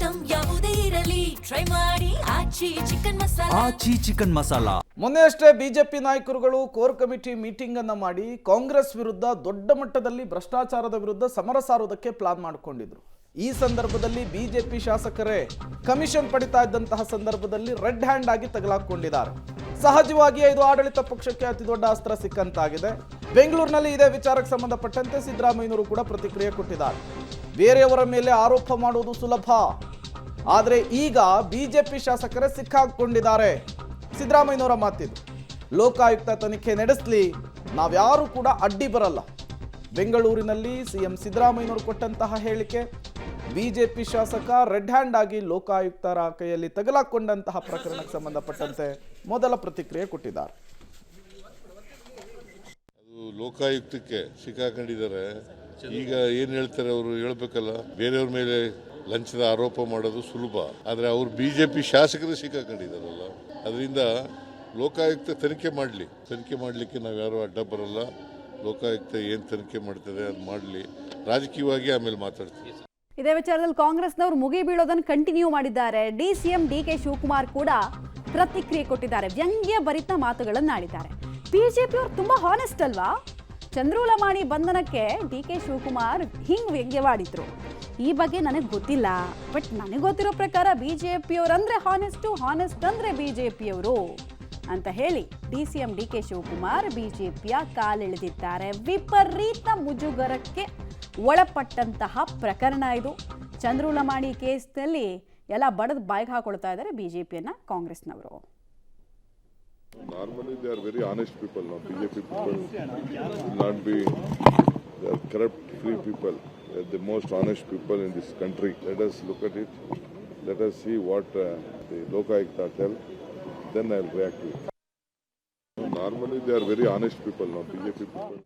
Item ಯಾವುದೇ ಇರಲಿ try ಮಾಡಿ ಆಚಿ ಚಿಕನ್ ಮಸಾಲಾ. ಮೊನ್ನೆಯಷ್ಟೇ ಬಿಜೆಪಿ ನಾಯಕರುಗಳು ಕೋರ್ ಕಮಿಟಿ ಮೀಟಿಂಗ್ ಅನ್ನು ಮಾಡಿ ಕಾಂಗ್ರೆಸ್ ವಿರುದ್ಧ ದೊಡ್ಡ ಮಟ್ಟದಲ್ಲಿ ಭ್ರಷ್ಟಾಚಾರದ ವಿರುದ್ಧ ಸಮರ ಸಾರುವುದಕ್ಕೆ ಪ್ಲಾನ್ ಮಾಡಿಕೊಂಡಿದ್ರು. ಈ ಸಂದರ್ಭದಲ್ಲಿ ಬಿಜೆಪಿ ಶಾಸಕರೇ ಕಮಿಷನ್ ಪಡಿತಾ ಇದ್ದಂತಹ ಸಂದರ್ಭದಲ್ಲಿ ರೆಡ್ ಹ್ಯಾಂಡ್ ಆಗಿ ತಗಲಾಕೊಂಡಿದ್ದಾರೆ. ಸಹಜವಾಗಿ ಇದು ಆಡಳಿತ ಪಕ್ಷಕ್ಕೆ ಅತಿ ದೊಡ್ಡ ಅಸ್ತ್ರ ಸಿಕ್ಕಂತಾಗಿದೆ. ಬೆಂಗಳೂರಿನಲ್ಲಿ ಇದೇ ವಿಚಾರಕ್ಕೆ ಸಂಬಂಧಪಟ್ಟಂತೆ ಸಿದ್ದರಾಮಯ್ಯನವರು ಕೂಡ ಪ್ರತಿಕ್ರಿಯೆ ಕೊಟ್ಟಿದ್ದಾರೆ. ಬೇರೆಯವರ ಮೇಲೆ ಆರೋಪ ಮಾಡುವುದು ಸುಲಭ, ಆದರೆ ಈಗ ಬಿಜೆಪಿ ಶಾಸಕರೇ ಸಿಕ್ಕಾಕೊಂಡಿದ್ದಾರೆ. ಸಿದ್ದರಾಮಯ್ಯನವರ ಮಾತಿದು. ಲೋಕಾಯುಕ್ತ ತನಿಖೆ ನಡೆಸಲಿ, ನಾವ್ಯಾರೂ ಕೂಡ ಅಡ್ಡಿ ಬರಲ್ಲ. ಬೆಂಗಳೂರಿನಲ್ಲಿ ಸಿಎಂ ಸಿದ್ದರಾಮಯ್ಯನವರು ಕೊಟ್ಟಂತಹ ಹೇಳಿಕೆ, ಬಿಜೆಪಿ ಶಾಸಕ ರೆಡ್ ಹ್ಯಾಂಡ್ ಆಗಿ ಲೋಕಾಯುಕ್ತರ ಕೈಯಲ್ಲಿ ತಗಲಾಕೊಂಡಂತಹ ಪ್ರಕರಣಕ್ಕೆ ಸಂಬಂಧಪಟ್ಟಂತೆ ಮೊದಲ ಪ್ರತಿಕ್ರಿಯೆ ಕೊಟ್ಟಿದ್ದಾರೆ. ಅದು ಲೋಕಾಯುಕ್ತಕ್ಕೆ ಸಿಕ್ಕಾಕೊಂಡಿದ್ದಾರೆ. ಈಗ ಏನು ಹೇಳ್ತಾರೆ ಅವರು ಹೇಳಬೇಕಲ್ಲ. ಬೇರೆಯವ್ರ ಮೇಲೆ ಲಂಚದ ಆರೋಪ ಮಾಡೋದು ಸುಲಭ, ಆದರೆ ಅವರು ಬಿಜೆಪಿ ಶಾಸಕರು ಸಿಕ್ಕಾಕೊಂಡಿದ್ದಾರಲ್ಲ. ಅದರಿಂದ ಲೋಕಾಯುಕ್ತ ತನಿಖೆ ಮಾಡಲಿಕ್ಕೆ ನಾವು ಯಾರು ಅಡ್ಡ ಬರಲ್ಲ. ಲೋಕಾಯುಕ್ತ ಏನು ತನಿಖೆ ಮಾಡ್ತದೆ ಅದು ಮಾಡಲಿ, ರಾಜಕೀಯವಾಗಿ ಆಮೇಲೆ ಮಾತಾಡ್ತೀವಿ. ಇದೇ ವಿಚಾರದಲ್ಲಿ ಕಾಂಗ್ರೆಸ್ನವರು ಮುಗಿ ಬೀಳೋದನ್ನು ಕಂಟಿನ್ಯೂ ಮಾಡಿದ್ದಾರೆ. ಸಿಎಂ ಡಿಕೆ ಶಿವಕುಮಾರ್ ಕೂಡ ಪ್ರತಿಕ್ರಿಯೆ ಕೊಟ್ಟಿದ್ದಾರೆ. ವ್ಯಂಗ್ಯ ಭರಿತ ಮಾತುಗಳನ್ನು ಆಡಿದ್ದಾರೆ. ಬಿಜೆಪಿ ಅವರು ತುಂಬಾ ಹಾನೆಸ್ಟ್ ಅಲ್ವಾ? ಚಂದ್ರೂಲಮಾಣಿ ಬಂಧನಕ್ಕೆ ಡಿಕೆ ಶಿವಕುಮಾರ್ ಹಿಂಗ್ ವ್ಯಂಗ್ಯವಾಡಿದ್ರು. ಈ ಬಗ್ಗೆ ನನಗೆ ಗೊತ್ತಿಲ್ಲ, ಬಟ್ ನನಗೆ ಗೊತ್ತಿರೋ ಪ್ರಕಾರ ಬಿಜೆಪಿಯವರಂದ್ರೆ ಹಾನೆಸ್ಟ್ ಅಂದ್ರೆ ಬಿಜೆಪಿಯವರು ಅಂತ ಹೇಳಿ ಸಿಎಂ ಡಿಕೆ ಶಿವಕುಮಾರ್ ಬಿಜೆಪಿಯ ಕಾಲೆಳೆದಿದ್ದಾರೆ. ವಿಪರೀತ ಮುಜುಗರಕ್ಕೆ ಒಳಪಟ್ಟಂತಹ ಪ್ರಕರಣ ಇದು. ಚಂದ್ರೂಲಮಾಣಿ ಕೇಸ್ನಲ್ಲಿ ಎಲ್ಲ ಬಡದ್ ಬಾಯಿಗೆ ಹಾಕೊಳ್ತಾ ಇದ್ದಾರೆ ಬಿಜೆಪಿಯನ್ನ ಕಾಂಗ್ರೆಸ್ನವರು. Normally they are very honest people. Now BJP people will not be, they are corrupt, free people. They are the most honest people in this country. Let us look at it. Let us see what the Lokayukta tell. Then I will react to it. Normally they are very honest people. Now BJP people.